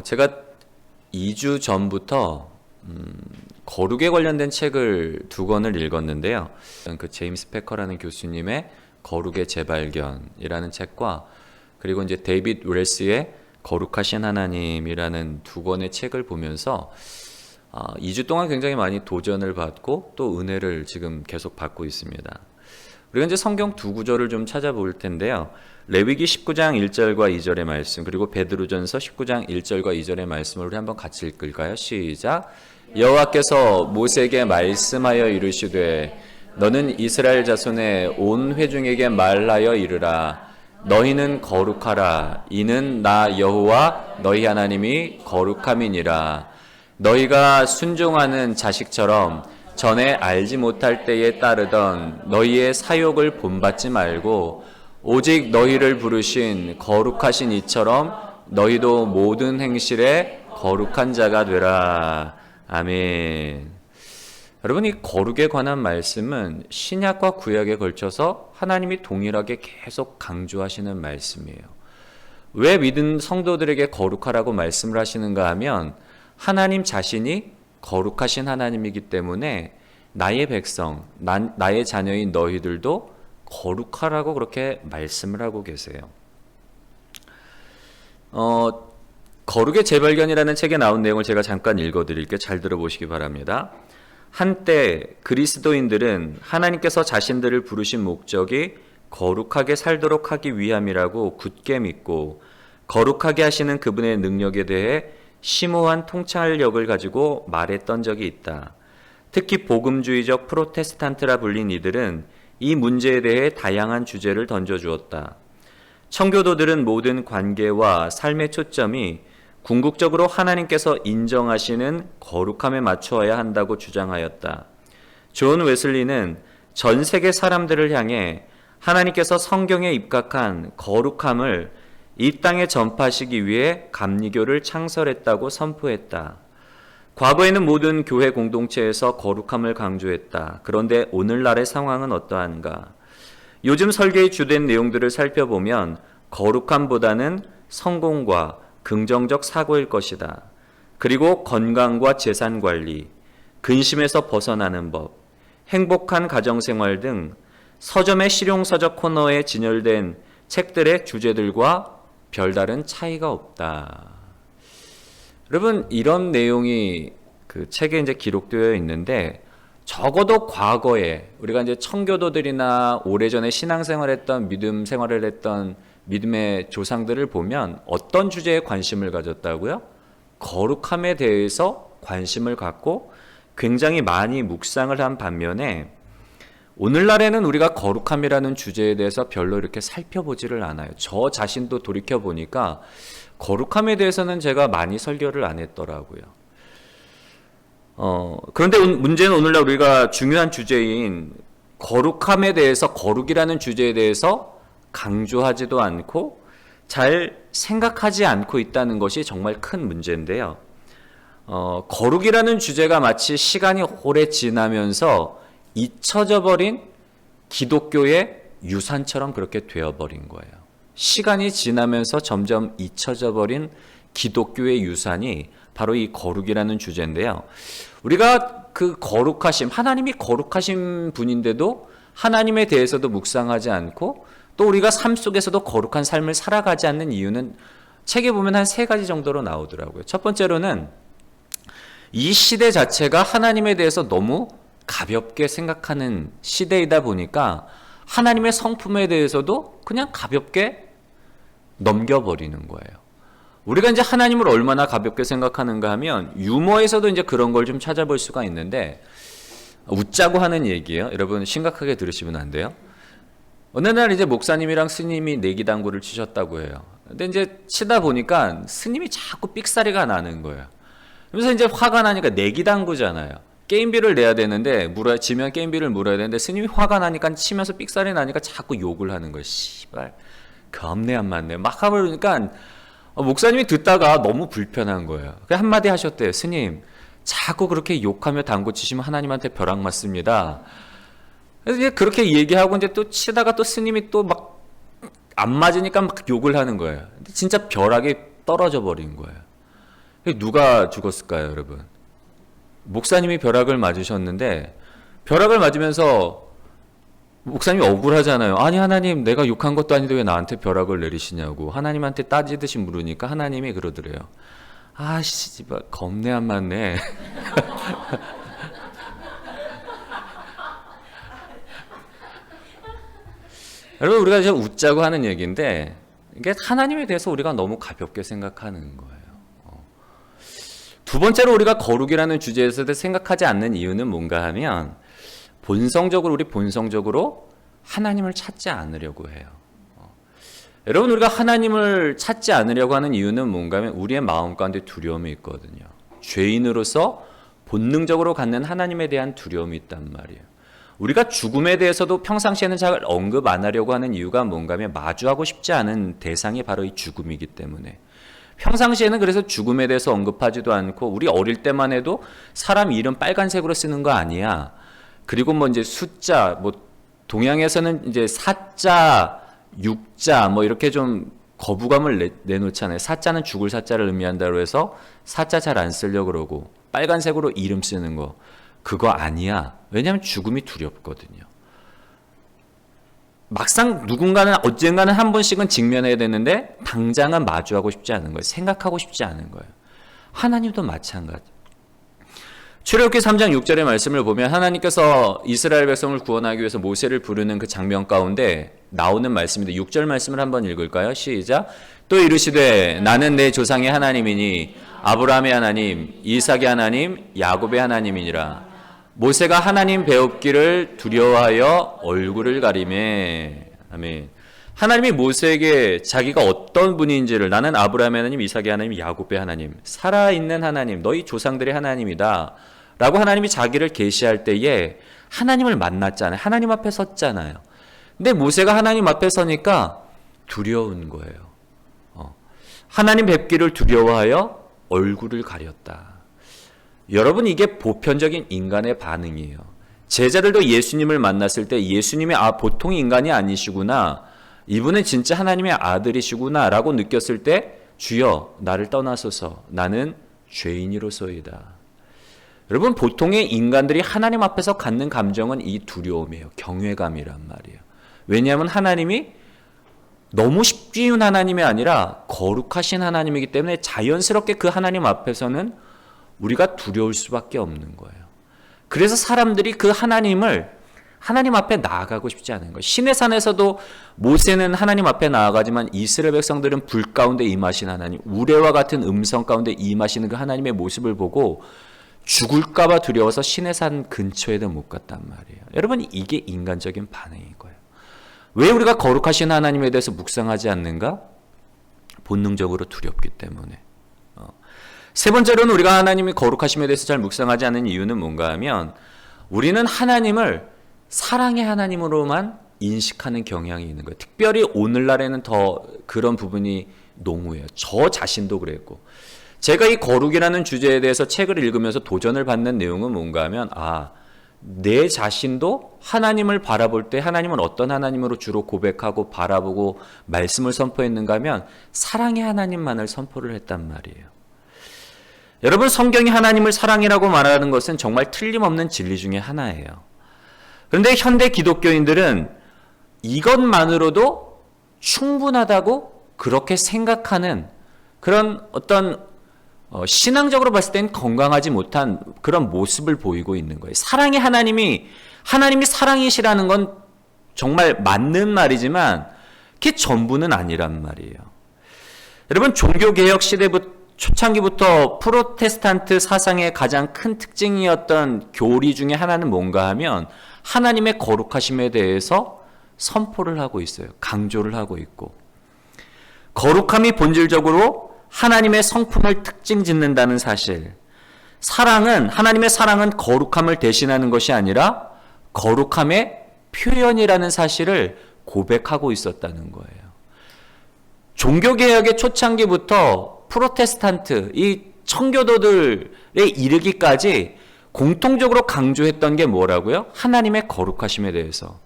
제가 2주 전부터 거룩에 관련된 책을 2권을 읽었는데요. 그 제임스 패커라는 교수님의 거룩의 재발견이라는 책과 그리고 이제 데이빗 웰스의 거룩하신 하나님이라는 2권의 책을 보면서 2주 동안 굉장히 많이 도전을 받고 또 은혜를 지금 계속 받고 있습니다. 우리가 이제 성경 2구절을 좀 찾아볼 텐데요. 레위기 19장 1절과 2절의 말씀, 그리고 베드로전서 19장 1절과 2절의 말씀을 우리 한번 같이 읽을까요? 시작. 여호와께서 모세에게 말씀하여 이르시되 너는 이스라엘 자손의 온 회중에게 말하여 이르라. 너희는 거룩하라. 이는 나 여호와 너희 하나님이 거룩함이니라. 너희가 순종하는 자식처럼 전에 알지 못할 때에 따르던 너희의 사욕을 본받지 말고 오직 너희를 부르신 거룩하신 이처럼 너희도 모든 행실에 거룩한 자가 되라. 아멘. 여러분, 이 거룩에 관한 말씀은 신약과 구약에 걸쳐서 하나님이 동일하게 계속 강조하시는 말씀이에요. 왜 믿은 성도들에게 거룩하라고 말씀을 하시는가 하면 하나님 자신이 거룩하신 하나님이기 때문에 나의 백성, 나의 자녀인 너희들도 거룩하라고 그렇게 말씀을 하고 계세요. 거룩의 재발견이라는 책에 나온 내용을 제가 잠깐 읽어드릴게요. 잘 들어보시기 바랍니다. 한때 그리스도인들은 하나님께서 자신들을 부르신 목적이 거룩하게 살도록 하기 위함이라고 굳게 믿고 거룩하게 하시는 그분의 능력에 대해 심오한 통찰력을 가지고 말했던 적이 있다. 특히 복음주의적 프로테스탄트라 불린 이들은 이 문제에 대해 다양한 주제를 던져주었다. 청교도들은 모든 관계와 삶의 초점이 궁극적으로 하나님께서 인정하시는 거룩함에 맞추어야 한다고 주장하였다. 존 웨슬리는 전 세계 사람들을 향해 하나님께서 성경에 입각한 거룩함을 이 땅에 전파하시기 위해 감리교를 창설했다고 선포했다. 과거에는 모든 교회 공동체에서 거룩함을 강조했다. 그런데 오늘날의 상황은 어떠한가? 요즘 설계의 주된 내용들을 살펴보면 거룩함보다는 성공과 긍정적 사고일 것이다. 그리고 건강과 재산 관리, 근심에서 벗어나는 법, 행복한 가정생활 등 서점의 실용서적 코너에 진열된 책들의 주제들과 별다른 차이가 없다. 여러분, 이런 내용이 그 책에 이제 기록되어 있는데 적어도 과거에 우리가 이제 청교도들이나 오래전에 신앙생활했던 믿음 생활을 했던 믿음의 조상들을 보면 어떤 주제에 관심을 가졌다고요? 거룩함에 대해서 관심을 갖고 굉장히 많이 묵상을 한 반면에 오늘날에는 우리가 거룩함이라는 주제에 대해서 별로 이렇게 살펴보지를 않아요. 저 자신도 돌이켜보니까 거룩함에 대해서는 제가 많이 설교를 안 했더라고요. 그런데 문제는 오늘날 우리가 중요한 주제인 거룩함에 대해서, 거룩이라는 주제에 대해서 강조하지도 않고 잘 생각하지 않고 있다는 것이 정말 큰 문제인데요. 거룩이라는 주제가 마치 시간이 오래 지나면서 잊혀져 버린 기독교의 유산처럼 그렇게 되어버린 거예요. 시간이 지나면서 점점 잊혀져 버린 기독교의 유산이 바로 이 거룩이라는 주제인데요. 우리가 그 거룩하심, 하나님이 거룩하신 분인데도 하나님에 대해서도 묵상하지 않고 또 우리가 삶 속에서도 거룩한 삶을 살아가지 않는 이유는 책에 보면 한 3가지 정도로 나오더라고요. 첫 번째로는 이 시대 자체가 하나님에 대해서 너무 가볍게 생각하는 시대이다 보니까 하나님의 성품에 대해서도 그냥 가볍게 넘겨버리는 거예요. 우리가 이제 하나님을 얼마나 가볍게 생각하는가 하면 유머에서도 이제 그런 걸 좀 찾아볼 수가 있는데, 웃자고 하는 얘기예요. 여러분 심각하게 들으시면 안 돼요. 어느 날 이제 목사님이랑 스님이 내기당구를 치셨다고 해요. 근데 이제 치다 보니까 스님이 자꾸 삑사리가 나는 거예요. 그래서 이제 화가 나니까 내기당구잖아요. 게임비를 내야 되는데 지면 게임비를 물어야 되는데 스님이 화가 나니까 치면서 삑사리 나니까 자꾸 욕을 하는 거예요. 씨발 겁내 안 맞네. 막 하고 그러니까 목사님이 듣다가 너무 불편한 거예요. 그래서 한마디 하셨대요. 스님, 자꾸 그렇게 욕하며 당구 치시면 하나님한테 벼락 맞습니다. 그래서 이제 그렇게 얘기하고 이제 또 치다가 또 스님이 또 막 안 맞으니까 막 욕을 하는 거예요. 근데 진짜 벼락이 떨어져 버린 거예요. 누가 죽었을까요, 여러분? 목사님이 벼락을 맞으셨는데 벼락을 맞으면서 목사님이 억울하잖아요. 아니 하나님, 내가 욕한 것도 아닌데 왜 나한테 벼락을 내리시냐고 하나님한테 따지듯이 물으니까 하나님이 그러더래요. 아씨, 겁내 안 맞네. 여러분, 우리가 지금 웃자고 하는 얘기인데 이게 하나님에 대해서 우리가 너무 가볍게 생각하는 거예요. 두 번째로 우리가 거룩이라는 주제에서 생각하지 않는 이유는 뭔가 하면 우리 본성적으로 하나님을 찾지 않으려고 해요. 여러분, 우리가 하나님을 찾지 않으려고 하는 이유는 뭔가 하면 우리의 마음 가운데 두려움이 있거든요. 죄인으로서 본능적으로 갖는 하나님에 대한 두려움이 있단 말이에요. 우리가 죽음에 대해서도 평상시에는 잘 언급 안 하려고 하는 이유가 뭔가 하면 마주하고 싶지 않은 대상이 바로 이 죽음이기 때문에 평상시에는 그래서 죽음에 대해서 언급하지도 않고 우리 어릴 때만 해도 사람 이름 빨간색으로 쓰는 거 아니야. 그리고 뭐 이제 숫자, 뭐 동양에서는 이제 사자, 육자 뭐 이렇게 좀 거부감을 내놓잖아요. 사자는 죽을 사자를 의미한다고 해서 사자 잘 안 쓰려고 그러고 빨간색으로 이름 쓰는 거 그거 아니야. 왜냐하면 죽음이 두렵거든요. 막상 누군가는 언젠가는 한 번씩은 직면해야 되는데 당장은 마주하고 싶지 않은 거예요. 생각하고 싶지 않은 거예요. 하나님도 마찬가지. 출애굽기 3장 6절의 말씀을 보면 하나님께서 이스라엘 백성을 구원하기 위해서 모세를 부르는 그 장면 가운데 나오는 말씀인데 6절 말씀을 한번 읽을까요? 시작. 또 이르시되 나는 내 조상의 하나님이니 아브라함의 하나님, 이삭의 하나님, 야곱의 하나님이니라. 모세가 하나님 배웁기를 두려워하여 얼굴을 가리매. 아멘. 하나님이 모세에게 자기가 어떤 분인지를 나는 아브라함의 하나님, 이삭의 하나님, 야곱의 하나님, 살아있는 하나님, 너희 조상들의 하나님이다 라고 하나님이 자기를 계시할 때에 하나님을 만났잖아요. 하나님 앞에 섰잖아요. 근데 모세가 하나님 앞에 서니까 두려운 거예요. 하나님 뵙기를 두려워하여 얼굴을 가렸다. 여러분, 이게 보편적인 인간의 반응이에요. 제자들도 예수님을 만났을 때 예수님이 보통 인간이 아니시구나, 이분은 진짜 하나님의 아들이시구나 라고 느꼈을 때 주여 나를 떠나소서 나는 죄인이로소이다. 여러분, 보통의 인간들이 하나님 앞에서 갖는 감정은 이 두려움이에요. 경외감이란 말이에요. 왜냐하면 하나님이 너무 쉽지운 하나님이 아니라 거룩하신 하나님이기 때문에 자연스럽게 그 하나님 앞에서는 우리가 두려울 수밖에 없는 거예요. 그래서 사람들이 그 하나님 앞에 나아가고 싶지 않은 거예요. 시내산에서도 모세는 하나님 앞에 나아가지만 이스라엘 백성들은 불 가운데 임하신 하나님, 우레와 같은 음성 가운데 임하시는 그 하나님의 모습을 보고 죽을까 봐 두려워서 시내산 근처에도 못 갔단 말이에요. 여러분, 이게 인간적인 반응인 거예요. 왜 우리가 거룩하신 하나님에 대해서 묵상하지 않는가? 본능적으로 두렵기 때문에. 세 번째로는 우리가 하나님이 거룩하심에 대해서 잘 묵상하지 않는 이유는 뭔가 하면 우리는 하나님을 사랑의 하나님으로만 인식하는 경향이 있는 거예요. 특별히 오늘날에는 더 그런 부분이 농후해요. 저 자신도 그랬고. 제가 이 거룩이라는 주제에 대해서 책을 읽으면서 도전을 받는 내용은 뭔가 하면 내 자신도 하나님을 바라볼 때 하나님은 어떤 하나님으로 주로 고백하고 바라보고 말씀을 선포했는가 하면 사랑의 하나님만을 선포를 했단 말이에요. 여러분, 성경이 하나님을 사랑이라고 말하는 것은 정말 틀림없는 진리 중에 하나예요. 그런데 현대 기독교인들은 이것만으로도 충분하다고 그렇게 생각하는 그런 어떤 신앙적으로 봤을 땐 건강하지 못한 그런 모습을 보이고 있는 거예요. 하나님이 사랑이시라는 건 정말 맞는 말이지만 그게 전부는 아니란 말이에요. 여러분, 종교개혁 시대부터 초창기부터 프로테스탄트 사상의 가장 큰 특징이었던 교리 중에 하나는 뭔가 하면 하나님의 거룩하심에 대해서 선포를 하고 있어요. 강조를 하고 있고, 거룩함이 본질적으로 하나님의 성품을 특징 짓는다는 사실. 하나님의 사랑은 거룩함을 대신하는 것이 아니라 거룩함의 표현이라는 사실을 고백하고 있었다는 거예요. 종교개혁의 초창기부터 프로테스탄트, 이 청교도들에 이르기까지 공통적으로 강조했던 게 뭐라고요? 하나님의 거룩하심에 대해서.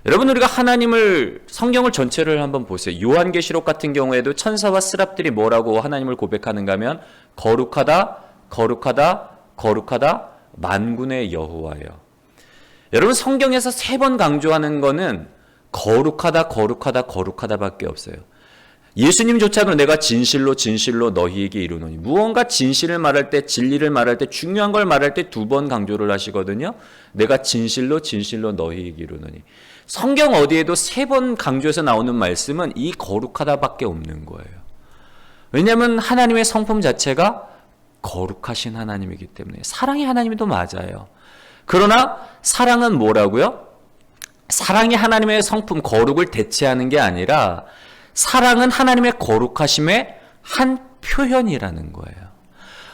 여러분, 우리가 하나님을, 성경을 전체를 한번 보세요. 요한계시록 같은 경우에도 천사와 스랍들이 뭐라고 하나님을 고백하는가 하면 거룩하다, 거룩하다, 거룩하다, 만군의 여호와예요. 여러분, 성경에서 3번 강조하는 거는 거룩하다, 거룩하다, 거룩하다 밖에 없어요. 예수님조차도 내가 진실로 진실로 너희에게 이르노니, 무언가 진실을 말할 때, 진리를 말할 때, 중요한 걸 말할 때 2번 강조를 하시거든요. 내가 진실로 진실로 너희에게 이르노니. 성경 어디에도 3번 강조해서 나오는 말씀은 이 거룩하다 밖에 없는 거예요. 왜냐하면 하나님의 성품 자체가 거룩하신 하나님이기 때문에. 사랑의 하나님도 맞아요. 그러나 사랑은 뭐라고요? 사랑이 하나님의 성품 거룩을 대체하는 게 아니라 사랑은 하나님의 거룩하심의 한 표현이라는 거예요.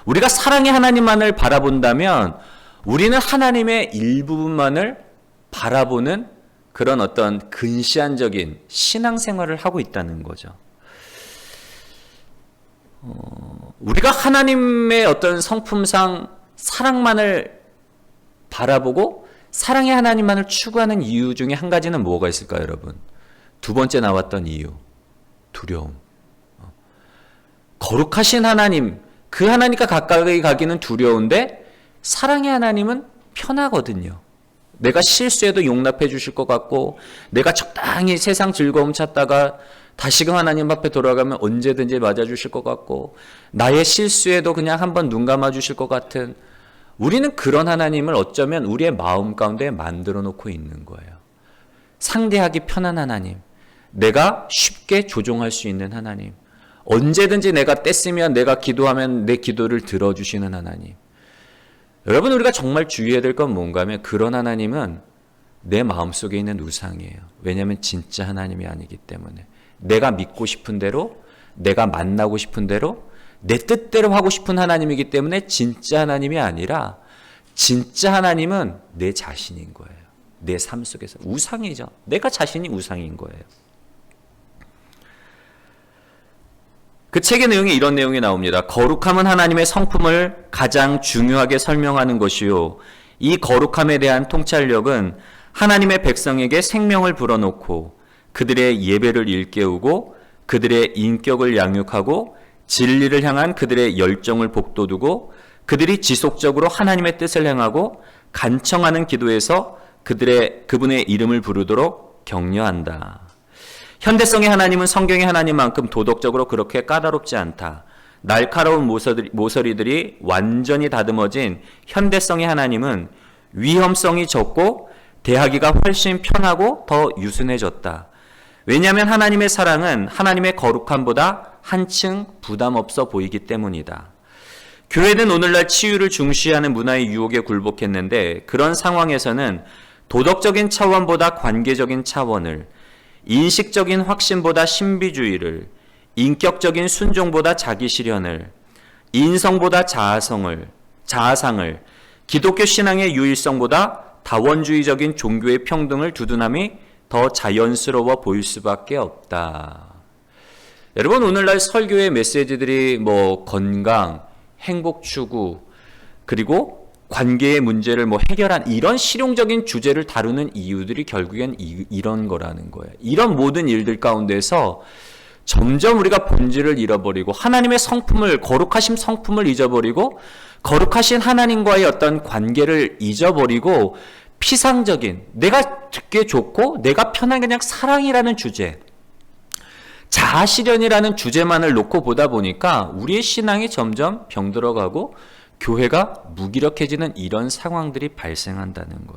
우리가 사랑의 하나님만을 바라본다면 우리는 하나님의 일부분만을 바라보는 그런 어떤 근시안적인 신앙생활을 하고 있다는 거죠. 우리가 하나님의 어떤 성품상 사랑만을 바라보고 사랑의 하나님만을 추구하는 이유 중에 한 가지는 뭐가 있을까요, 여러분? 2번째 나왔던 이유, 두려움. 거룩하신 하나님, 그 하나님과 가까이 가기는 두려운데 사랑의 하나님은 편하거든요. 내가 실수해도 용납해 주실 것 같고, 내가 적당히 세상 즐거움 찾다가 다시금 하나님 앞에 돌아가면 언제든지 맞아주실 것 같고, 나의 실수에도 그냥 한번 눈 감아 주실 것 같은, 우리는 그런 하나님을 어쩌면 우리의 마음 가운데 만들어 놓고 있는 거예요. 상대하기 편한 하나님, 내가 쉽게 조종할 수 있는 하나님, 언제든지 내가 뗐으면 내가 기도하면 내 기도를 들어주시는 하나님. 여러분, 우리가 정말 주의해야 될 건 뭔가 하면 그런 하나님은 내 마음속에 있는 우상이에요. 왜냐하면 진짜 하나님이 아니기 때문에. 내가 믿고 싶은 대로, 내가 만나고 싶은 대로, 내 뜻대로 하고 싶은 하나님이기 때문에 진짜 하나님이 아니라 진짜 하나님은 내 자신인 거예요. 내 삶 속에서. 우상이죠. 내가 자신이 우상인 거예요. 그 책의 내용에 이런 내용이 나옵니다. 거룩함은 하나님의 성품을 가장 중요하게 설명하는 것이요. 이 거룩함에 대한 통찰력은 하나님의 백성에게 생명을 불어넣고 그들의 예배를 일깨우고 그들의 인격을 양육하고 진리를 향한 그들의 열정을 복돋우고 그들이 지속적으로 하나님의 뜻을 행하고 간청하는 기도에서 그분의 이름을 부르도록 격려한다. 현대성의 하나님은 성경의 하나님만큼 도덕적으로 그렇게 까다롭지 않다. 날카로운 모서리들이 완전히 다듬어진 현대성의 하나님은 위험성이 적고 대하기가 훨씬 편하고 더 유순해졌다. 왜냐하면 하나님의 사랑은 하나님의 거룩함보다 한층 부담 없어 보이기 때문이다. 교회는 오늘날 치유를 중시하는 문화의 유혹에 굴복했는데 그런 상황에서는 도덕적인 차원보다 관계적인 차원을, 인식적인 확신보다 신비주의를, 인격적인 순종보다 자기실현을, 인성보다 자아상을, 기독교 신앙의 유일성보다 다원주의적인 종교의 평등을 두둔함이 더 자연스러워 보일 수밖에 없다. 여러분, 오늘날 설교의 메시지들이 건강, 행복 추구, 그리고 관계의 문제를 해결한 이런 실용적인 주제를 다루는 이유들이 결국엔 이런 거라는 거예요. 이런 모든 일들 가운데서 점점 우리가 본질을 잃어버리고 하나님의 성품을, 거룩하신 성품을 잊어버리고 거룩하신 하나님과의 어떤 관계를 잊어버리고 피상적인, 내가 듣기 좋고 내가 편한 그냥 사랑이라는 주제, 자아실현이라는 주제만을 놓고 보다 보니까 우리의 신앙이 점점 병들어가고 교회가 무기력해지는 이런 상황들이 발생한다는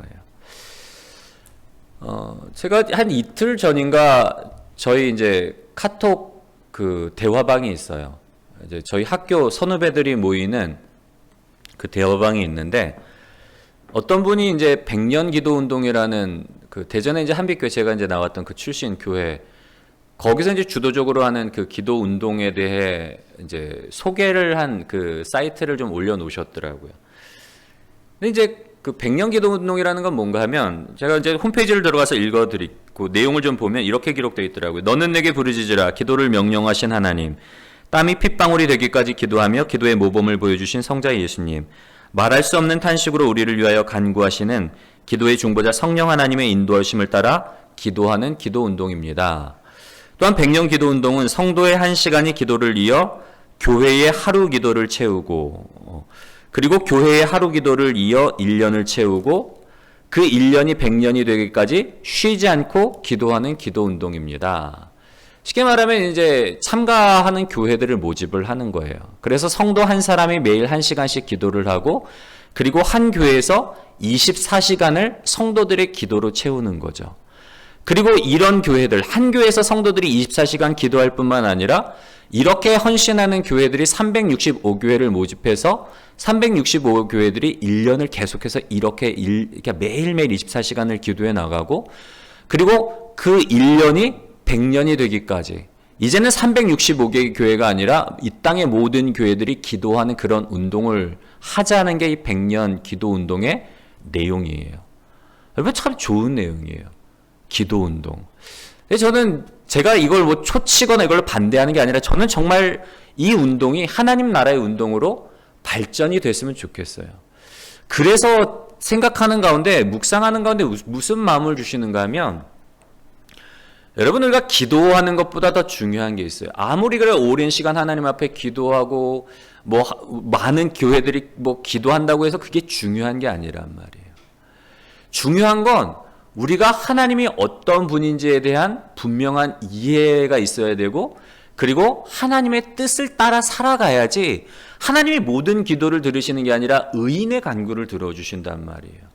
거예요. 제가 한 이틀 전인가 저희 이제 카톡 그 대화방이 있어요. 이제 저희 학교 선후배들이 모이는 그 대화방이 있는데 어떤 분이 이제 100년 기도 운동이라는 그 대전에 이제 한빛교회 제가 이제 나왔던 그 출신 교회, 거기서 이제 주도적으로 하는 그 기도 운동에 대해 이제 소개를 한 그 사이트를 좀 올려놓으셨더라고요. 근데 이제 그 100년 기도 운동이라는 건 뭔가 하면 제가 이제 홈페이지를 들어가서 읽어드리고 내용을 좀 보면 이렇게 기록되어 있더라고요. 너는 내게 부르짖으라. 기도를 명령하신 하나님. 땀이 핏방울이 되기까지 기도하며 기도의 모범을 보여주신 성자 예수님. 말할 수 없는 탄식으로 우리를 위하여 간구하시는 기도의 중보자 성령 하나님의 인도하심을 따라 기도하는 기도 운동입니다. 또한 백년 기도 운동은 성도의 1시간이 기도를 이어 교회의 하루 기도를 채우고, 그리고 교회의 하루 기도를 이어 1년을 채우고 그 1년이 100년이 되기까지 쉬지 않고 기도하는 기도 운동입니다. 쉽게 말하면 이제 참가하는 교회들을 모집을 하는 거예요. 그래서 성도 한 사람이 매일 1시간씩 기도를 하고, 그리고 한 교회에서 24시간을 성도들의 기도로 채우는 거죠. 그리고 이런 교회들, 한 교회에서 성도들이 24시간 기도할 뿐만 아니라 이렇게 헌신하는 교회들이 365교회를 모집해서 365교회들이 1년을 계속해서 이렇게 매일매일 24시간을 기도해 나가고, 그리고 그 1년이 100년이 되기까지, 이제는 365개의 교회가 아니라 이 땅의 모든 교회들이 기도하는 그런 운동을 하자는 게 이 100년 기도 운동의 내용이에요. 여러분, 참 좋은 내용이에요. 기도 운동. 저는 제가 이걸 뭐 초치거나 이걸 반대하는 게 아니라, 저는 정말 이 운동이 하나님 나라의 운동으로 발전이 됐으면 좋겠어요. 그래서 생각하는 가운데, 묵상하는 가운데 무슨 마음을 주시는가 하면, 여러분, 우리가 기도하는 것보다 더 중요한 게 있어요. 아무리 그래 오랜 시간 하나님 앞에 기도하고 뭐 많은 교회들이 뭐 기도한다고 해서 그게 중요한 게 아니란 말이에요. 중요한 건 우리가 하나님이 어떤 분인지에 대한 분명한 이해가 있어야 되고, 그리고 하나님의 뜻을 따라 살아가야지 하나님이 모든 기도를 들으시는 게 아니라 의인의 간구를 들어주신단 말이에요.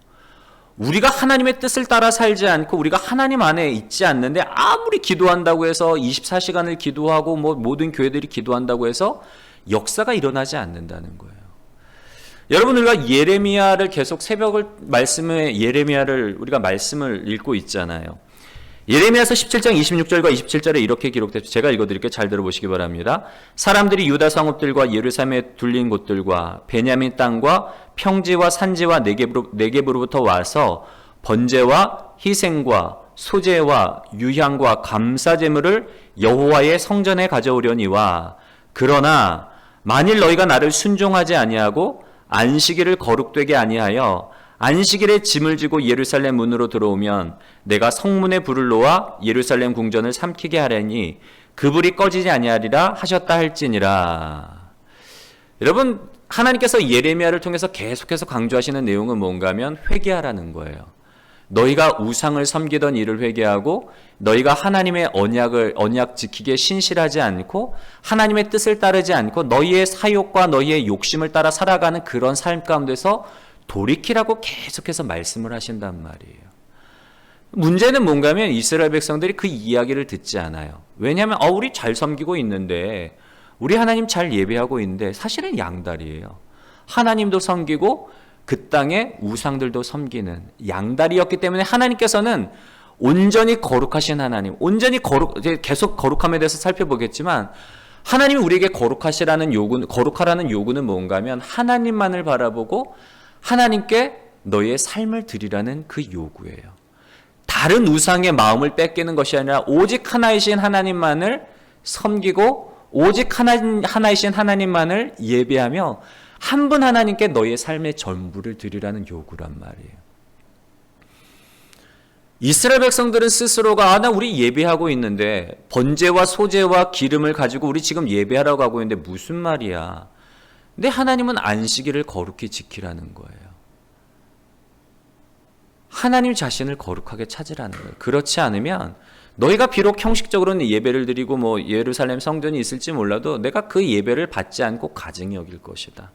우리가 하나님의 뜻을 따라 살지 않고 우리가 하나님 안에 있지 않는데, 아무리 기도한다고 해서 24시간을 기도하고 뭐 모든 교회들이 기도한다고 해서 역사가 일어나지 않는다는 거예요. 여러분, 우리가 예레미야를 계속 예레미야를 우리가 말씀을 읽고 있잖아요. 예레미야서 17장 26절과 27절에 이렇게 기록됐죠. 제가 읽어드릴게요. 잘 들어보시기 바랍니다. 사람들이 유다 성읍들과 예루살렘에 둘린 곳들과 베냐민 땅과 평지와 산지와 네겝으로부터 와서 번제와 희생과 소제와 유향과 감사제물을 여호와의 성전에 가져오려니와, 그러나 만일 너희가 나를 순종하지 아니하고 안식일을 거룩되게 아니하여 안식일에 짐을 지고 예루살렘 문으로 들어오면 내가 성문에 불을 놓아 예루살렘 궁전을 삼키게 하려니 그 불이 꺼지지 아니하리라 하셨다 할지니라. 여러분, 하나님께서 예레미야를 통해서 계속해서 강조하시는 내용은 뭔가 하면 회개하라는 거예요. 너희가 우상을 섬기던 일을 회개하고, 너희가 하나님의 언약 지키기에 신실하지 않고 하나님의 뜻을 따르지 않고 너희의 사욕과 너희의 욕심을 따라 살아가는 그런 삶 가운데서 돌이키라고 계속해서 말씀을 하신단 말이에요. 문제는 뭔가 하면 이스라엘 백성들이 그 이야기를 듣지 않아요. 왜냐하면 우리 잘 섬기고 있는데, 우리 하나님 잘 예배하고 있는데 사실은 양다리예요. 하나님도 섬기고 그 땅의 우상들도 섬기는 양다리였기 때문에 하나님께서는 온전히 거룩하신 하나님, 계속 거룩함에 대해서 살펴보겠지만, 하나님이 우리에게 거룩하라는 요구는 뭔가 하면 하나님만을 바라보고 하나님께 너의 삶을 드리라는 그 요구예요. 다른 우상의 마음을 뺏기는 것이 아니라 오직 하나이신 하나님만을 섬기고 오직 하나이신 하나님만을 예배하며 한 분 하나님께 너의 삶의 전부를 드리라는 요구란 말이에요. 이스라엘 백성들은 스스로가 나 우리 예배하고 있는데 번제와 소제와 기름을 가지고 우리 지금 예배하라고 하고 있는데 무슨 말이야. 근데 하나님은 안식일을 거룩히 지키라는 거예요. 하나님 자신을 거룩하게 찾으라는 거예요. 그렇지 않으면 너희가 비록 형식적으로는 예배를 드리고 뭐 예루살렘 성전이 있을지 몰라도 내가 그 예배를 받지 않고 가증히 여길 것이다.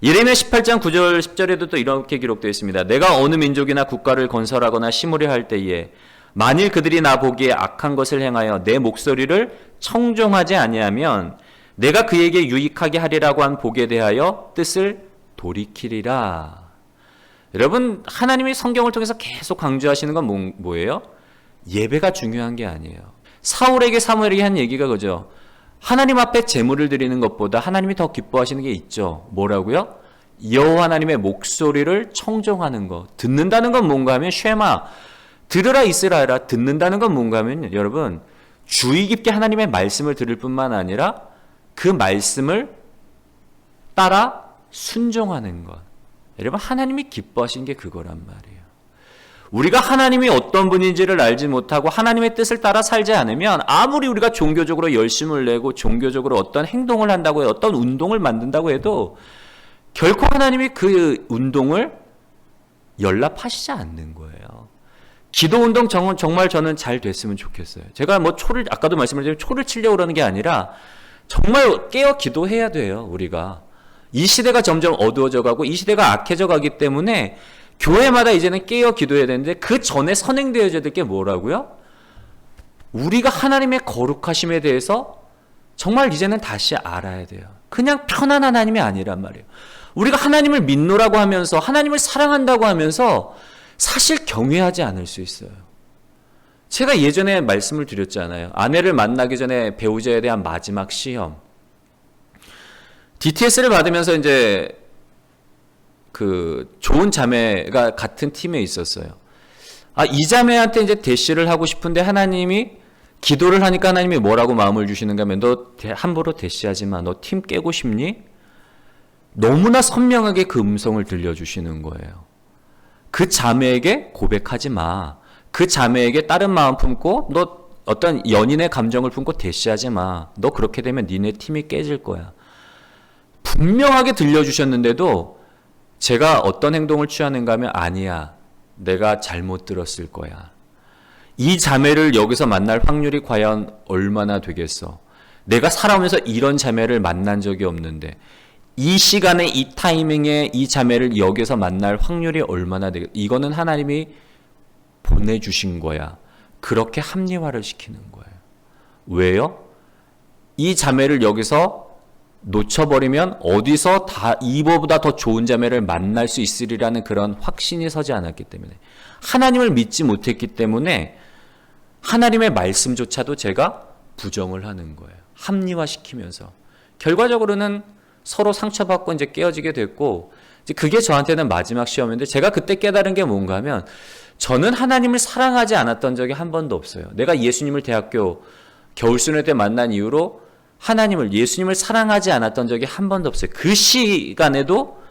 예레미야 18장 9절 10절에도 또 이렇게 기록되어 있습니다. 내가 어느 민족이나 국가를 건설하거나 심으려 할 때에 만일 그들이 나 보기에 악한 것을 행하여 내 목소리를 청종하지 아니하면 내가 그에게 유익하게 하리라고 한 복에 대하여 뜻을 돌이키리라. 여러분, 하나님이 성경을 통해서 계속 강조하시는 건 뭐예요? 예배가 중요한 게 아니에요. 사무엘에게 한 얘기가 그죠. 하나님 앞에 제물을 드리는 것보다 하나님이 더 기뻐하시는 게 있죠. 뭐라고요? 여호와 하나님의 목소리를 청종하는 것. 듣는다는 건 뭔가 하면 쉐마, 들으라 이스라엘아. 듣는다는 건 뭔가 하면 여러분, 주의 깊게 하나님의 말씀을 들을 뿐만 아니라 그 말씀을 따라 순종하는 것. 여러분, 하나님이 기뻐하신 게 그거란 말이에요. 우리가 하나님이 어떤 분인지를 알지 못하고 하나님의 뜻을 따라 살지 않으면 아무리 우리가 종교적으로 열심을 내고 종교적으로 어떤 행동을 한다고 해도 어떤 운동을 만든다고 해도 결코 하나님이 그 운동을 연락하시지 않는 거예요. 기도운동 정말 저는 잘 됐으면 좋겠어요. 제가 뭐 아까도 말씀드렸지만 초를 치려고 그러는 게 아니라 정말 깨어 기도해야 돼요, 우리가. 이 시대가 점점 어두워져 가고 이 시대가 악해져 가기 때문에 교회마다 이제는 깨어 기도해야 되는데 그 전에 선행되어져야 될 게 뭐라고요? 우리가 하나님의 거룩하심에 대해서 정말 이제는 다시 알아야 돼요. 그냥 편한 하나님이 아니란 말이에요. 우리가 하나님을 믿노라고 하면서 하나님을 사랑한다고 하면서 사실 경외하지 않을 수 있어요. 제가 예전에 말씀을 드렸잖아요. 아내를 만나기 전에 배우자에 대한 마지막 시험. DTS를 받으면서 이제 그 좋은 자매가 같은 팀에 있었어요. 이 자매한테 이제 대시를 하고 싶은데 하나님이 기도를 하니까 하나님이 뭐라고 마음을 주시는가 하면 너 함부로 대시하지 마. 너 팀 깨고 싶니? 너무나 선명하게 그 음성을 들려주시는 거예요. 그 자매에게 고백하지 마. 그 자매에게 다른 마음 품고 너 어떤 연인의 감정을 품고 대시하지 마. 너 그렇게 되면 니네 팀이 깨질 거야. 분명하게 들려주셨는데도 제가 어떤 행동을 취하는가 하면 아니야. 내가 잘못 들었을 거야. 이 자매를 여기서 만날 확률이 과연 얼마나 되겠어? 내가 살아오면서 이런 자매를 만난 적이 없는데 이 시간에 이 타이밍에 이 자매를 여기서 만날 확률이 얼마나 되겠어? 이거는 하나님이 보내주신 거야. 그렇게 합리화를 시키는 거예요. 왜요? 이 자매를 여기서 놓쳐버리면 어디서 이보다 더 좋은 자매를 만날 수 있으리라는 그런 확신이 서지 않았기 때문에 하나님을 믿지 못했기 때문에 하나님의 말씀조차도 제가 부정을 하는 거예요. 합리화시키면서 결과적으로는 서로 상처받고 이제 깨어지게 됐고 이제 그게 저한테는 마지막 시험인데 제가 그때 깨달은 게 뭔가 하면 저는 하나님을 사랑하지 않았던 적이 한 번도 없어요. 내가 예수님을 대학교 겨울수련 때 만난 이후로 예수님을 사랑하지 않았던 적이 한 번도 없어요. 그 시간에도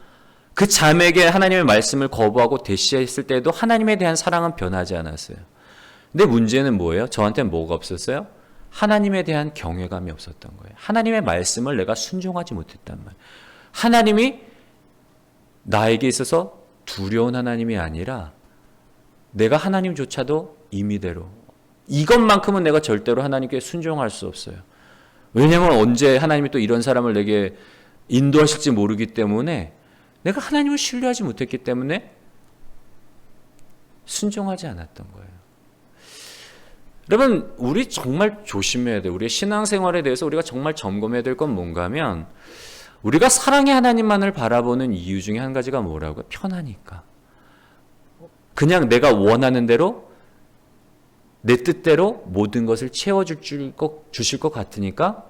그 자매에게 하나님의 말씀을 거부하고 대시했을 때도 하나님에 대한 사랑은 변하지 않았어요. 근데 문제는 뭐예요? 저한테는 뭐가 없었어요? 하나님에 대한 경외감이 없었던 거예요. 하나님의 말씀을 내가 순종하지 못했단 말이에요. 하나님이 나에게 있어서 두려운 하나님이 아니라 내가 하나님조차도 임의대로 이것만큼은 내가 절대로 하나님께 순종할 수 없어요. 왜냐하면 언제 하나님이 또 이런 사람을 내게 인도하실지 모르기 때문에 내가 하나님을 신뢰하지 못했기 때문에 순종하지 않았던 거예요. 여러분, 우리 정말 조심해야 돼요. 우리의 신앙생활에 대해서 우리가 정말 점검해야 될 건 뭔가 하면 우리가 사랑의 하나님만을 바라보는 이유 중에 한 가지가 뭐라고요? 편하니까. 그냥 내가 원하는 대로 내 뜻대로 모든 것을 채워주실 것 같으니까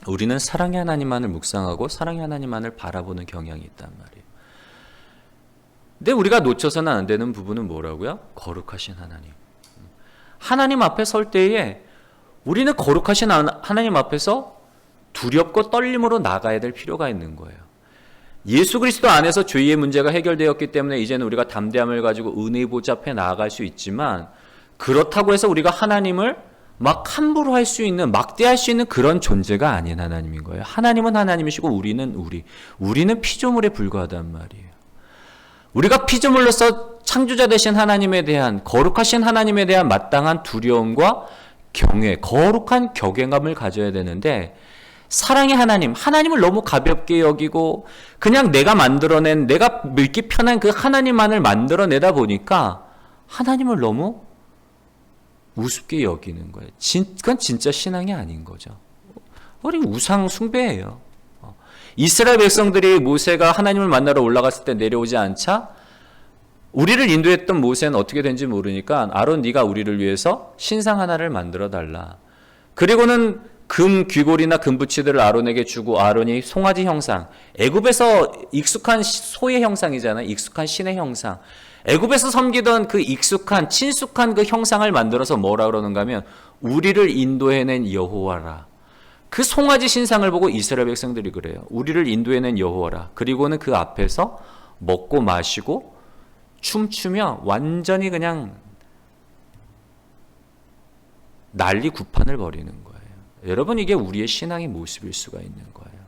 우리는 사랑의 하나님만을 묵상하고 사랑의 하나님만을 바라보는 경향이 있단 말이에요. 근데 우리가 놓쳐서는 안 되는 부분은 뭐라고요? 거룩하신 하나님. 하나님 앞에 설 때에 우리는 거룩하신 하나님 앞에서 두렵고 떨림으로 나가야 될 필요가 있는 거예요. 예수 그리스도 안에서 죄의 문제가 해결되었기 때문에 이제는 우리가 담대함을 가지고 은혜의 보좌 앞에 나아갈 수 있지만 그렇다고 해서 우리가 하나님을 막 함부로 할 수 있는, 막대할 수 있는 그런 존재가 아닌 하나님인 거예요. 하나님은 하나님이시고 우리는 피조물에 불과하단 말이에요. 우리가 피조물로서 창조자 되신 하나님에 대한, 거룩하신 하나님에 대한 마땅한 두려움과 경외, 거룩한 격앙감을 가져야 되는데 사랑의 하나님을 너무 가볍게 여기고 그냥 내가 만들어낸, 내가 믿기 편한 그 하나님만을 만들어내다 보니까 하나님을 너무 우습게 여기는 거예요. 그건 진짜 신앙이 아닌 거죠. 우리 우상 숭배예요. 이스라엘 백성들이 모세가 하나님을 만나러 올라갔을 때 내려오지 않자 우리를 인도했던 모세는 어떻게 된지 모르니까 아론 네가 우리를 위해서 신상 하나를 만들어 달라. 그리고는 금 귀골이나 금부치들을 아론에게 주고 아론이 송아지 형상, 애굽에서 익숙한 소의 형상이잖아요. 익숙한 신의 형상. 애굽에서 섬기던 그 익숙한 친숙한 그 형상을 만들어서 뭐라 그러는가 하면 우리를 인도해낸 여호와라. 그 송아지 신상을 보고 이스라엘 백성들이 그래요. 우리를 인도해낸 여호와라. 그리고는 그 앞에서 먹고 마시고 춤추며 완전히 그냥 난리 구판을 벌이는 거예요. 여러분, 이게 우리의 신앙의 모습일 수가 있는 거예요.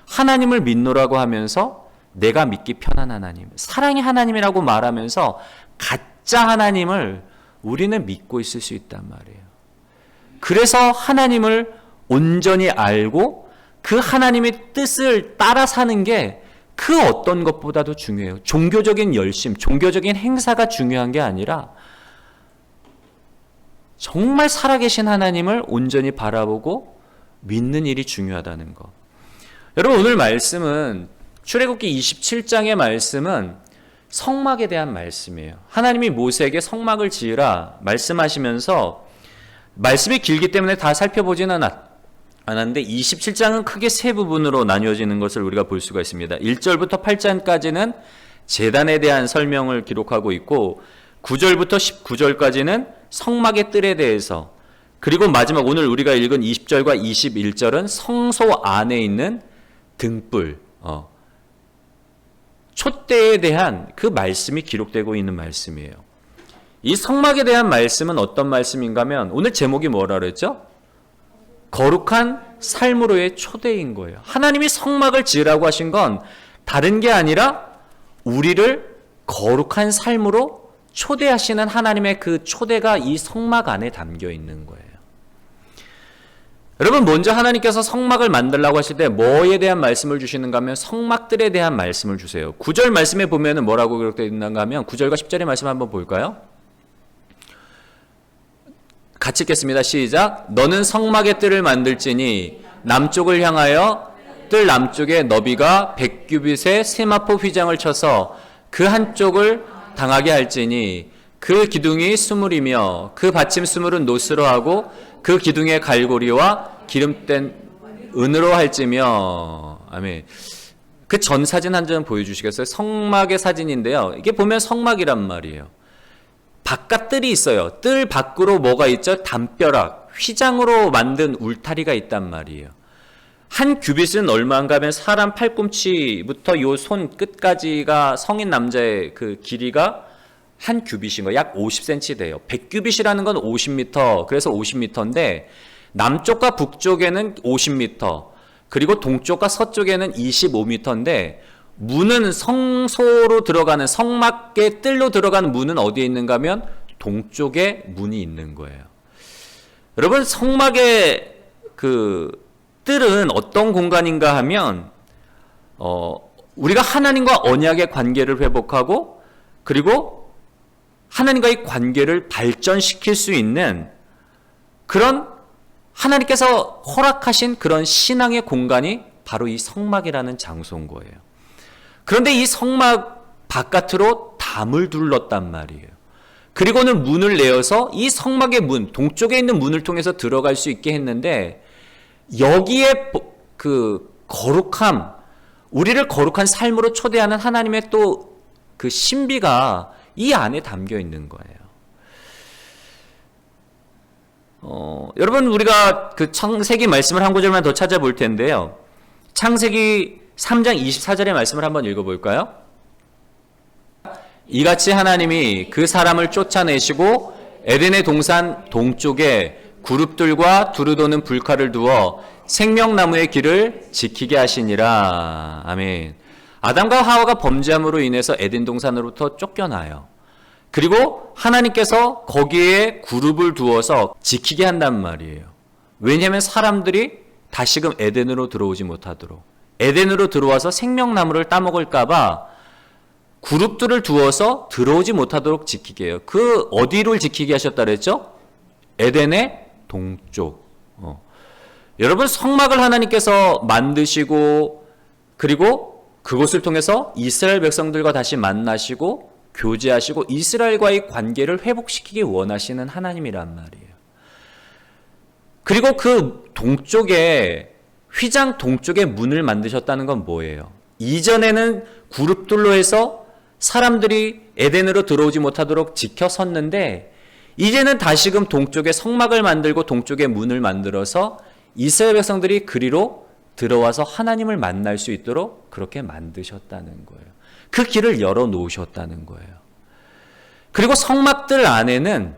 하나님을 믿노라고 하면서 내가 믿기 편한 하나님, 사랑의 하나님이라고 말하면서 가짜 하나님을 우리는 믿고 있을 수 있단 말이에요. 그래서 하나님을 온전히 알고 그 하나님의 뜻을 따라 사는 게 그 어떤 것보다도 중요해요. 종교적인 열심, 종교적인 행사가 중요한 게 아니라 정말 살아계신 하나님을 온전히 바라보고 믿는 일이 중요하다는 것. 여러분, 오늘 말씀은 출애굽기 27장의 말씀은 성막에 대한 말씀이에요. 하나님이 모세에게 성막을 지으라 말씀하시면서 말씀이 길기 때문에 다 살펴보지는 않았는데 27장은 크게 세 부분으로 나뉘어지는 것을 우리가 볼 수가 있습니다. 1절부터 8장까지는 제단에 대한 설명을 기록하고 있고 9절부터 19절까지는 성막의 뜰에 대해서, 그리고 마지막 오늘 우리가 읽은 20절과 21절은 성소 안에 있는 등불, 촛대에 대한 그 말씀이 기록되고 있는 말씀이에요. 이 성막에 대한 말씀은 어떤 말씀인가 하면 오늘 제목이 뭐라 그랬죠? 거룩한 삶으로의 초대인 거예요. 하나님이 성막을 지으라고 하신 건 다른 게 아니라 우리를 거룩한 삶으로 초대하시는 하나님의 그 초대가 이 성막 안에 담겨 있는 거예요. 여러분, 먼저 하나님께서 성막을 만들라고 하실 때 뭐에 대한 말씀을 주시는가 하면 성막들에 대한 말씀을 주세요. 9절 말씀에 보면 뭐라고 기록되어 있는가 하면 9절과 10절의 말씀 한번 볼까요? 같이 읽겠습니다. 시작. 너는 성막의 뜰을 만들지니 남쪽을 향하여 뜰 남쪽에 너비가 100규빗의 세마포 휘장을 쳐서 그 한쪽을 당하게 할지니 그 기둥이 수물이며 그 받침 수물은 노스로 하고 그 기둥의 갈고리와 기름땐 은으로 할지며. 아멘. 그 전 사진 한 장 보여주시겠어요? 성막의 사진인데요. 이게 보면 성막이란 말이에요. 바깥 뜰이 있어요. 뜰 밖으로 뭐가 있죠? 담벼락, 휘장으로 만든 울타리가 있단 말이에요. 한 규빗은 얼마인가 하면 사람 팔꿈치부터 요 손 끝까지가 성인 남자의 그 길이가 한 규빗인 거예요. 약 50cm 돼요. 100규빗이라는 건 50m, 그래서 50m인데 남쪽과 북쪽에는 50m, 그리고 동쪽과 서쪽에는 25m인데 문은 성소로 들어가는 성막의 뜰로 들어가는 문은 어디에 있는가 하면 동쪽에 문이 있는 거예요. 여러분, 성막의 그 뜰은 어떤 공간인가 하면 우리가 하나님과 언약의 관계를 회복하고 그리고 하나님과의 관계를 발전시킬 수 있는 그런 하나님께서 허락하신 그런 신앙의 공간이 바로 이 성막이라는 장소인 거예요. 그런데 이 성막 바깥으로 담을 둘렀단 말이에요. 그리고는 문을 내어서 이 성막의 문, 동쪽에 있는 문을 통해서 들어갈 수 있게 했는데 여기에 그 거룩함, 우리를 거룩한 삶으로 초대하는 하나님의 또 그 신비가 이 안에 담겨 있는 거예요. 여러분, 우리가 그 창세기 말씀을 한 구절만 더 찾아볼 텐데요. 창세기 3장 24절의 말씀을 한번 읽어볼까요? 이같이 하나님이 그 사람을 쫓아내시고 에덴의 동산 동쪽에 그룹들과 두루도는 불칼을 두어 생명나무의 길을 지키게 하시니라. 아멘. 아담과 하와가 범죄함으로 인해서 에덴 동산으로부터 쫓겨나요. 그리고 하나님께서 거기에 그룹을 두어서 지키게 한단 말이에요. 왜냐하면 사람들이 다시금 에덴으로 들어오지 못하도록, 에덴으로 들어와서 생명나무를 따먹을까봐 그룹들을 두어서 들어오지 못하도록 지키게 해요. 그 어디를 지키게 하셨다 그랬죠? 에덴의 동쪽. 여러분, 성막을 하나님께서 만드시고 그리고 그곳을 통해서 이스라엘 백성들과 다시 만나시고 교제하시고 이스라엘과의 관계를 회복시키기 원하시는 하나님이란 말이에요. 그리고 그 동쪽에, 휘장 동쪽에 문을 만드셨다는 건 뭐예요? 이전에는 그룹들로 해서 사람들이 에덴으로 들어오지 못하도록 지켜섰는데 이제는 다시금 동쪽에 성막을 만들고 동쪽에 문을 만들어서 이스라엘 백성들이 그리로 들어와서 하나님을 만날 수 있도록 그렇게 만드셨다는 거예요. 그 길을 열어놓으셨다는 거예요. 그리고 성막들 안에는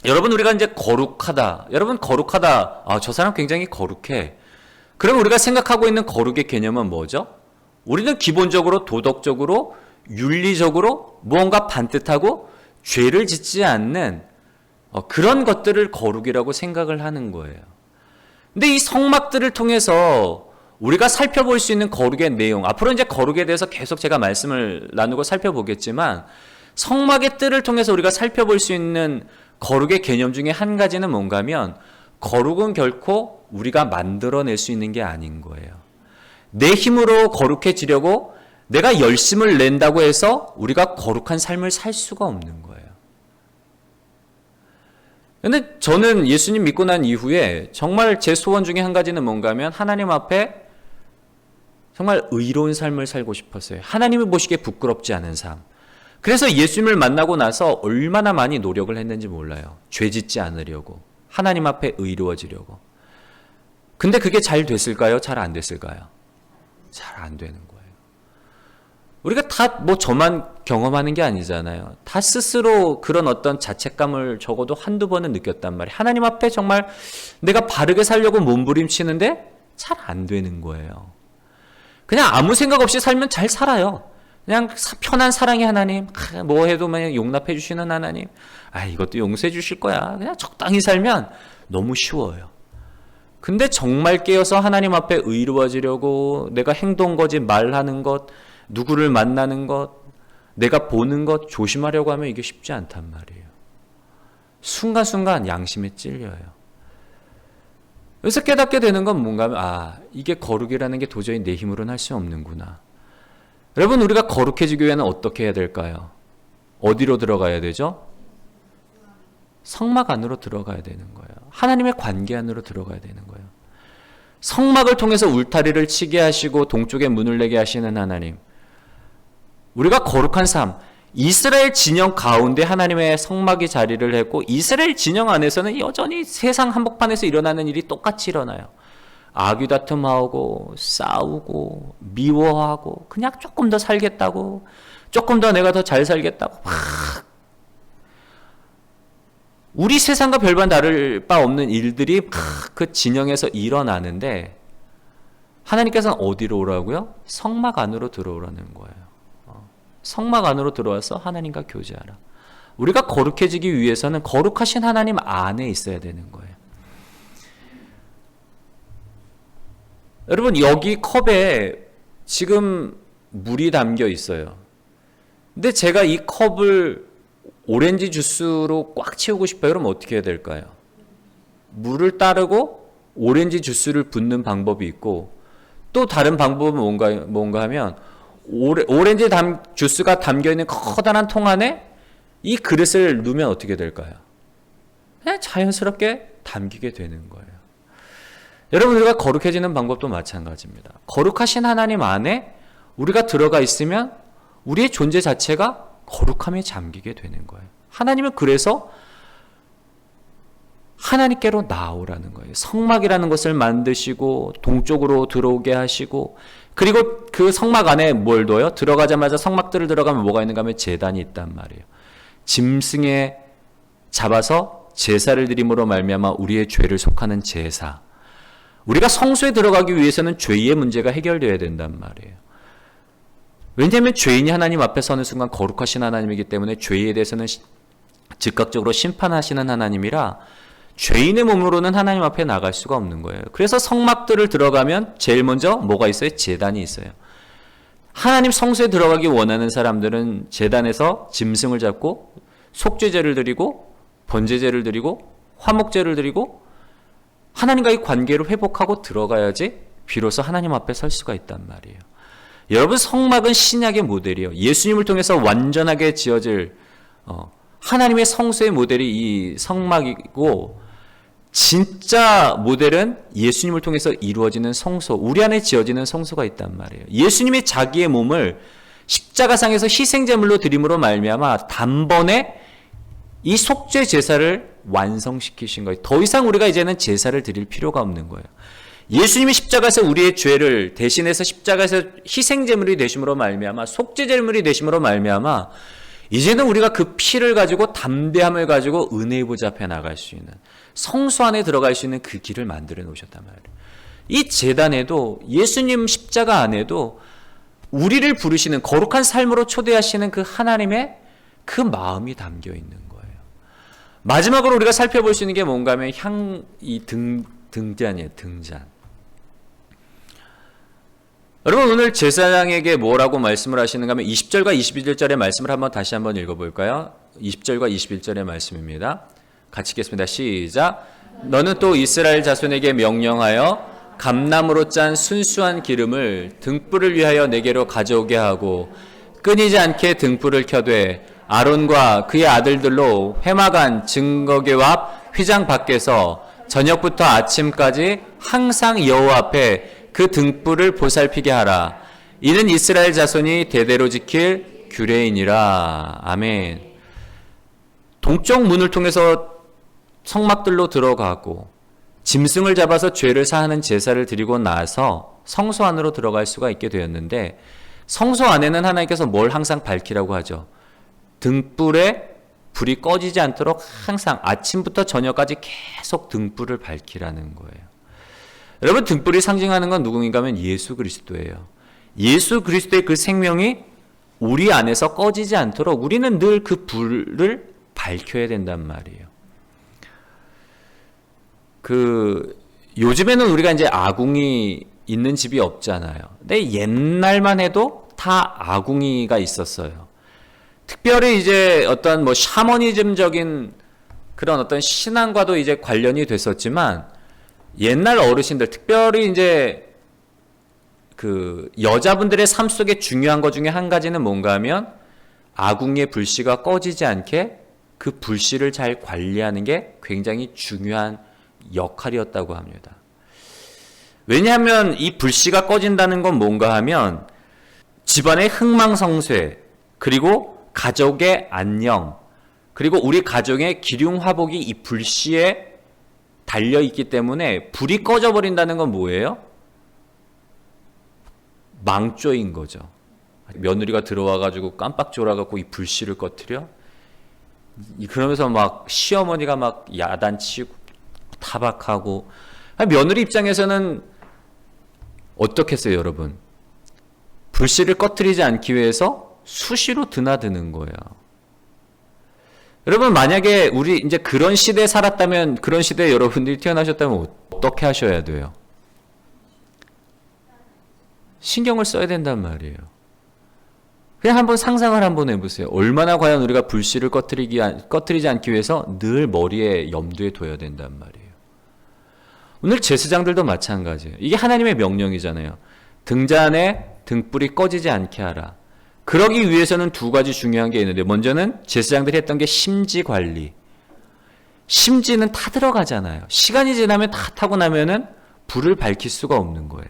여러분 우리가 이제 거룩하다. 여러분 거룩하다. 아, 저 사람 굉장히 거룩해. 그럼 우리가 생각하고 있는 거룩의 개념은 뭐죠? 우리는 기본적으로 도덕적으로 윤리적으로 무언가 반듯하고 죄를 짓지 않는 그런 것들을 거룩이라고 생각을 하는 거예요. 근데 이 성막들을 통해서 우리가 살펴볼 수 있는 거룩의 내용, 앞으로 이제 거룩에 대해서 계속 제가 말씀을 나누고 살펴보겠지만 성막의 뜰을 통해서 우리가 살펴볼 수 있는 거룩의 개념 중에 한 가지는 뭔가 하면 거룩은 결코 우리가 만들어낼 수 있는 게 아닌 거예요. 내 힘으로 거룩해지려고 내가 열심을 낸다고 해서 우리가 거룩한 삶을 살 수가 없는 거예요. 근데 저는 예수님 믿고 난 이후에 정말 제 소원 중에 한 가지는 뭔가 하면 하나님 앞에 정말 의로운 삶을 살고 싶었어요. 하나님을 보시기에 부끄럽지 않은 삶. 그래서 예수님을 만나고 나서 얼마나 많이 노력을 했는지 몰라요. 죄 짓지 않으려고. 하나님 앞에 의로워지려고. 근데 그게 잘 됐을까요? 잘 안 됐을까요? 잘 안 되는 거예요. 우리가 다 저만 경험하는 게 아니잖아요. 다 스스로 그런 어떤 자책감을 적어도 한두 번은 느꼈단 말이에요. 하나님 앞에 정말 내가 바르게 살려고 몸부림치는데 잘 안 되는 거예요. 그냥 아무 생각 없이 살면 잘 살아요. 그냥 편한 사랑의 하나님, 뭐 해도 그냥 용납해 주시는 하나님, 이것도 용서해 주실 거야. 그냥 적당히 살면 너무 쉬워요. 근데 정말 깨어서 하나님 앞에 의로워지려고 내가 행동 거짓 말하는 것, 누구를 만나는 것, 내가 보는 것 조심하려고 하면 이게 쉽지 않단 말이에요. 순간순간 양심에 찔려요. 그래서 깨닫게 되는 건 뭔가 하면 이게 거룩이라는 게 도저히 내 힘으로는 할 수 없는구나. 여러분 우리가 거룩해지기 위해는 어떻게 해야 될까요? 어디로 들어가야 되죠? 성막 안으로 들어가야 되는 거예요. 하나님의 관계 안으로 들어가야 되는 거예요. 성막을 통해서 울타리를 치게 하시고 동쪽에 문을 내게 하시는 하나님. 우리가 거룩한 삶, 이스라엘 진영 가운데 하나님의 성막이 자리를 했고 이스라엘 진영 안에서는 여전히 세상 한복판에서 일어나는 일이 똑같이 일어나요. 아귀다툼하고 싸우고 미워하고 그냥 조금 더 살겠다고, 조금 더 내가 더 잘 살겠다고 막 우리 세상과 별반 다를 바 없는 일들이 막 그 진영에서 일어나는데 하나님께서는 어디로 오라고요? 성막 안으로 들어오라는 거예요. 성막 안으로 들어와서 하나님과 교제하라. 우리가 거룩해지기 위해서는 거룩하신 하나님 안에 있어야 되는 거예요. 여러분 여기 컵에 지금 물이 담겨 있어요. 근데 제가 이 컵을 오렌지 주스로 꽉 채우고 싶어요. 그럼 어떻게 해야 될까요? 물을 따르고 오렌지 주스를 붓는 방법이 있고 또 다른 방법은 뭔가 하면 오렌지 주스가 담겨있는 커다란 통 안에 이 그릇을 넣으면 어떻게 될까요? 그냥 자연스럽게 담기게 되는 거예요. 여러분 우리가 거룩해지는 방법도 마찬가지입니다. 거룩하신 하나님 안에 우리가 들어가 있으면 우리의 존재 자체가 거룩함에 잠기게 되는 거예요. 하나님은 그래서 하나님께로 나오라는 거예요. 성막이라는 것을 만드시고 동쪽으로 들어오게 하시고 그리고 그 성막 안에 뭘 둬요? 들어가자마자 성막들을 들어가면 뭐가 있는가 하면 제단이 있단 말이에요. 짐승에 잡아서 제사를 드림으로 말미암아 우리의 죄를 속하는 제사. 우리가 성소에 들어가기 위해서는 죄의 문제가 해결되어야 된단 말이에요. 왜냐하면 죄인이 하나님 앞에 서는 순간 거룩하신 하나님이기 때문에 죄에 대해서는 즉각적으로 심판하시는 하나님이라 죄인의 몸으로는 하나님 앞에 나갈 수가 없는 거예요. 그래서 성막들을 들어가면 제일 먼저 뭐가 있어요? 제단이 있어요. 하나님 성소에 들어가기 원하는 사람들은 제단에서 짐승을 잡고 속죄제를 드리고 번제제를 드리고 화목제를 드리고 하나님과의 관계를 회복하고 들어가야지 비로소 하나님 앞에 설 수가 있단 말이에요. 여러분 성막은 신약의 모델이에요. 예수님을 통해서 완전하게 지어질 하나님의 성소의 모델이 이 성막이고 진짜 모델은 예수님을 통해서 이루어지는 성소, 우리 안에 지어지는 성소가 있단 말이에요. 예수님이 자기의 몸을 십자가상에서 희생제물로 드림으로 말미암아 단번에 이 속죄 제사를 완성시키신 거예요. 더 이상 우리가 이제는 제사를 드릴 필요가 없는 거예요. 예수님이 십자가에서 우리의 죄를 대신해서 십자가에서 희생제물이 되심으로 말미암아 속죄제물이 되심으로 말미암아 이제는 우리가 그 피를 가지고 담대함을 가지고 은혜의 보좌 앞에 나갈 수 있는, 성소 안에 들어갈 수 있는 그 길을 만들어 놓으셨단 말이에요. 이 제단에도, 예수님 십자가 안에도 우리를 부르시는, 거룩한 삶으로 초대하시는 그 하나님의 그 마음이 담겨 있는 거예요. 마지막으로 우리가 살펴볼 수 있는 게 뭔가 하면 등잔이에요. 등잔. 여러분, 오늘 제사장에게 뭐라고 말씀을 하시는가 하면 20절과 21절의 말씀을 다시 한번 읽어볼까요? 20절과 21절의 말씀입니다. 같이 읽겠습니다. 시작. 너는 또 이스라엘 자손에게 명령하여 감람으로 짠 순수한 기름을 등불을 위하여 내게로 가져오게 하고 끊이지 않게 등불을 켜되 아론과 그의 아들들로 회막안 증거궤 앞 휘장 밖에서 저녁부터 아침까지 항상 여호와 앞에 그 등불을 보살피게 하라. 이는 이스라엘 자손이 대대로 지킬 규례이니라. 아멘. 동쪽 문을 통해서 성막들로 들어가고 짐승을 잡아서 죄를 사하는 제사를 드리고 나서 성소 안으로 들어갈 수가 있게 되었는데, 성소 안에는 하나님께서 뭘 항상 밝히라고 하죠? 등불에 불이 꺼지지 않도록 항상 아침부터 저녁까지 계속 등불을 밝히라는 거예요. 여러분, 등불이 상징하는 건 누구인가 하면 예수 그리스도예요. 예수 그리스도의 그 생명이 우리 안에서 꺼지지 않도록 우리는 늘 그 불을 밝혀야 된단 말이에요. 요즘에는 우리가 이제 아궁이 있는 집이 없잖아요. 근데 옛날만 해도 다 아궁이가 있었어요. 특별히 이제 어떤 샤머니즘적인 그런 어떤 신앙과도 이제 관련이 됐었지만, 옛날 어르신들, 특별히 이제 여자분들의 삶 속에 중요한 것 중에 한 가지는 뭔가 하면 아궁이의 불씨가 꺼지지 않게 그 불씨를 잘 관리하는 게 굉장히 중요한 역할이었다고 합니다. 왜냐하면 이 불씨가 꺼진다는 건 뭔가 하면 집안의 흥망성쇠, 그리고 가족의 안녕, 그리고 우리 가정의 기륭화복이 이 불씨에 달려있기 때문에 불이 꺼져버린다는 건 뭐예요? 망조인 거죠. 며느리가 들어와가지고 깜빡 졸아갖고 이 불씨를 꺼트려? 그러면서 막 시어머니가 막 야단치고 타박하고, 며느리 입장에서는 어떻겠어요, 여러분? 불씨를 꺼트리지 않기 위해서 수시로 드나드는 거예요. 여러분, 만약에 우리 이제 그런 시대에 살았다면, 그런 시대에 여러분들이 태어나셨다면 어떻게 하셔야 돼요? 신경을 써야 된단 말이에요. 그냥 한번 상상을 한번 해보세요. 얼마나 과연 우리가 불씨를 꺼트리지 않기 위해서 늘 머리에 염두에 둬야 된단 말이에요. 오늘 제사장들도 마찬가지예요. 이게 하나님의 명령이잖아요. 등잔에 등불이 꺼지지 않게 하라. 그러기 위해서는 두 가지 중요한 게 있는데, 먼저는 제사장들이 했던 게 심지 관리. 심지는 타 들어가잖아요. 시간이 지나면 다 타고 나면은 불을 밝힐 수가 없는 거예요.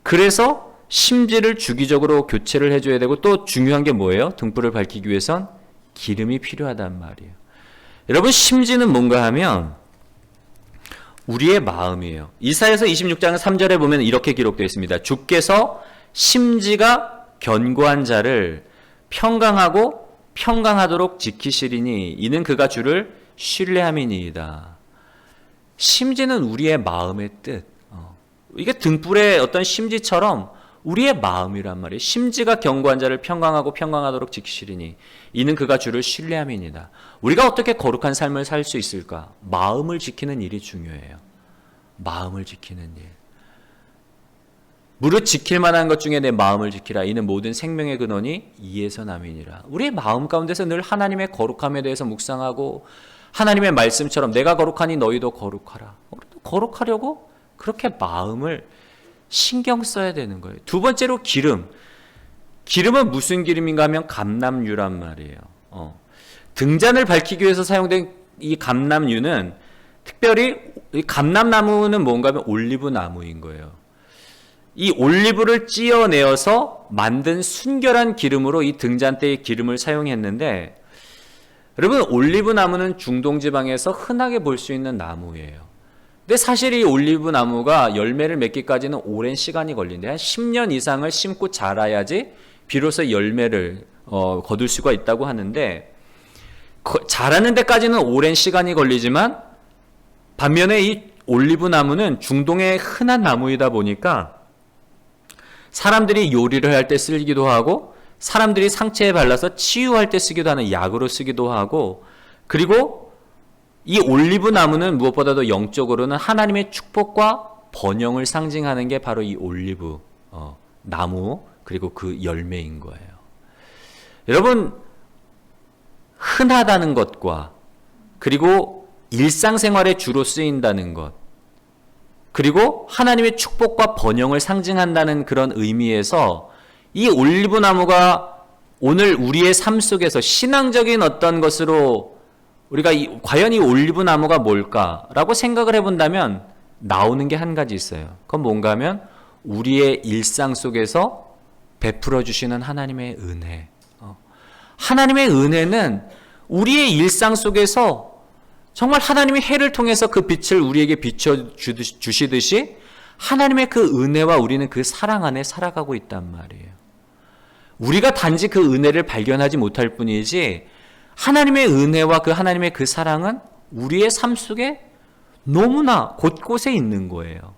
그래서 심지를 주기적으로 교체를 해줘야 되고, 또 중요한 게 뭐예요? 등불을 밝히기 위해선 기름이 필요하단 말이에요. 여러분, 심지는 뭔가 하면 우리의 마음이에요. 이사야서 26장 3절에 보면 이렇게 기록되어 있습니다. 주께서 심지가 견고한 자를 평강하고 평강하도록 지키시리니 이는 그가 주를 신뢰함이니이다. 심지는 우리의 마음의 뜻. 이게 등불의 어떤 심지처럼 우리의 마음이란 말이에요. 심지가 견고한 자를 평강하고 평강하도록 지키시리니 이는 그가 주를 신뢰함이니이다. 우리가 어떻게 거룩한 삶을 살 수 있을까? 마음을 지키는 일이 중요해요. 마음을 지키는 일. 무릇 지킬 만한 것 중에 내 마음을 지키라. 이는 모든 생명의 근원이 이에서 남이니라. 우리의 마음 가운데서 늘 하나님의 거룩함에 대해서 묵상하고, 하나님의 말씀처럼 내가 거룩하니 너희도 거룩하라. 우리도 거룩하려고 그렇게 마음을 신경 써야 되는 거예요. 두 번째로 기름. 기름은 무슨 기름인가 하면 감람유란 말이에요. 등잔을 밝히기 위해서 사용된 이 감람유는, 특별히 이 감람나무는 뭔가 하면 올리브 나무인 거예요. 이 올리브를 찧어내어서 만든 순결한 기름으로 이 등잔대의 기름을 사용했는데, 여러분, 올리브 나무는 중동 지방에서 흔하게 볼 수 있는 나무예요. 근데 사실 이 올리브 나무가 열매를 맺기까지는 오랜 시간이 걸린대. 한 10년 이상을 심고 자라야지 비로소 열매를 거둘 수가 있다고 하는데, 자라는 데까지는 오랜 시간이 걸리지만 반면에 이 올리브 나무는 중동의 흔한 나무이다 보니까 사람들이 요리를 할 때 쓰기도 하고 사람들이 상처에 발라서 치유할 때 쓰기도 하는 약으로 쓰기도 하고, 그리고 이 올리브 나무는 무엇보다도 영적으로는 하나님의 축복과 번영을 상징하는 게 바로 이 올리브 나무 그리고 그 열매인 거예요. 여러분, 흔하다는 것과 그리고 일상생활에 주로 쓰인다는 것, 그리고 하나님의 축복과 번영을 상징한다는 그런 의미에서 이 올리브 나무가 오늘 우리의 삶 속에서 신앙적인 어떤 것으로 우리가 과연 이 올리브 나무가 뭘까라고 생각을 해본다면 나오는 게 한 가지 있어요. 그건 뭔가 하면 우리의 일상 속에서 베풀어 주시는 하나님의 은혜. 하나님의 은혜는 우리의 일상 속에서 정말 하나님의 해를 통해서 그 빛을 우리에게 비춰주시듯이 하나님의 그 은혜와 우리는 그 사랑 안에 살아가고 있단 말이에요. 우리가 단지 그 은혜를 발견하지 못할 뿐이지 하나님의 은혜와 그 하나님의 그 사랑은 우리의 삶 속에 너무나 곳곳에 있는 거예요.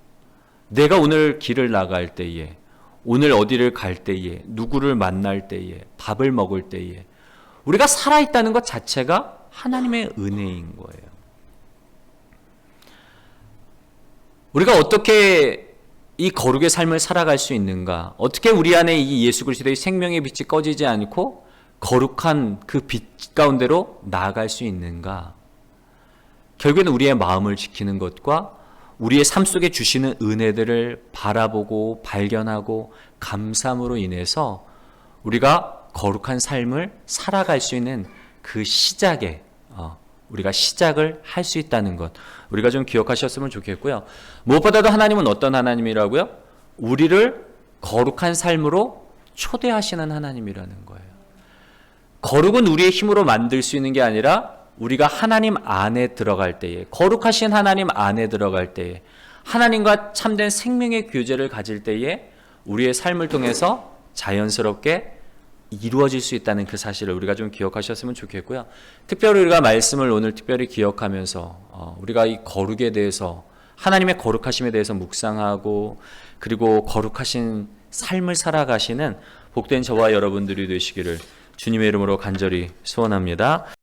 내가 오늘 길을 나갈 때에, 오늘 어디를 갈 때에, 누구를 만날 때에, 밥을 먹을 때에 우리가 살아있다는 것 자체가 하나님의 은혜인 거예요. 우리가 어떻게 이 거룩의 삶을 살아갈 수 있는가? 어떻게 우리 안에 이 예수 그리스도의 생명의 빛이 꺼지지 않고 거룩한 그 빛 가운데로 나아갈 수 있는가? 결국에는 우리의 마음을 지키는 것과 우리의 삶 속에 주시는 은혜들을 바라보고 발견하고 감사함으로 인해서 우리가 거룩한 삶을 살아갈 수 있는 그 시작에 우리가 시작을 할 수 있다는 것, 우리가 좀 기억하셨으면 좋겠고요. 무엇보다도 하나님은 어떤 하나님이라고요? 우리를 거룩한 삶으로 초대하시는 하나님이라는 거예요. 거룩은 우리의 힘으로 만들 수 있는 게 아니라 우리가 하나님 안에 들어갈 때에, 거룩하신 하나님 안에 들어갈 때에, 하나님과 참된 생명의 교제를 가질 때에 우리의 삶을 통해서 자연스럽게 이루어질 수 있다는 그 사실을 우리가 좀 기억하셨으면 좋겠고요. 특별히 우리가 말씀을 오늘 특별히 기억하면서 우리가 이 거룩에 대해서, 하나님의 거룩하심에 대해서 묵상하고 그리고 거룩하신 삶을 살아가시는 복된 저와 여러분들이 되시기를 주님의 이름으로 간절히 소원합니다.